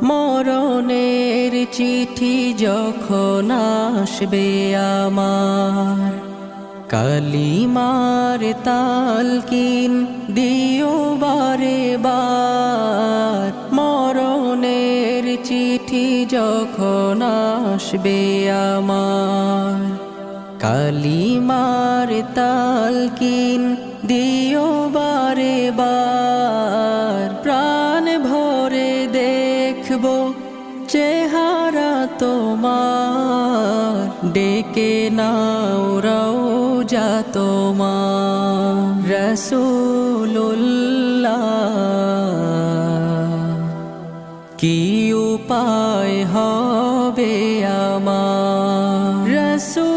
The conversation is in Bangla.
মরণের চিঠি যখন আসবে আমার, কালিমার তালকিন দিও বারে বার। মরণের চিঠি যখন আসবে আমার, কালিমার তালকিন দিও বারে বার। প্রাণ ভরে দেখবো চেহারা তোমার, ডেকে নাও রওজা তোমার। রাসূলুল্লাহ কি উপায় হবে আমার, রাসূল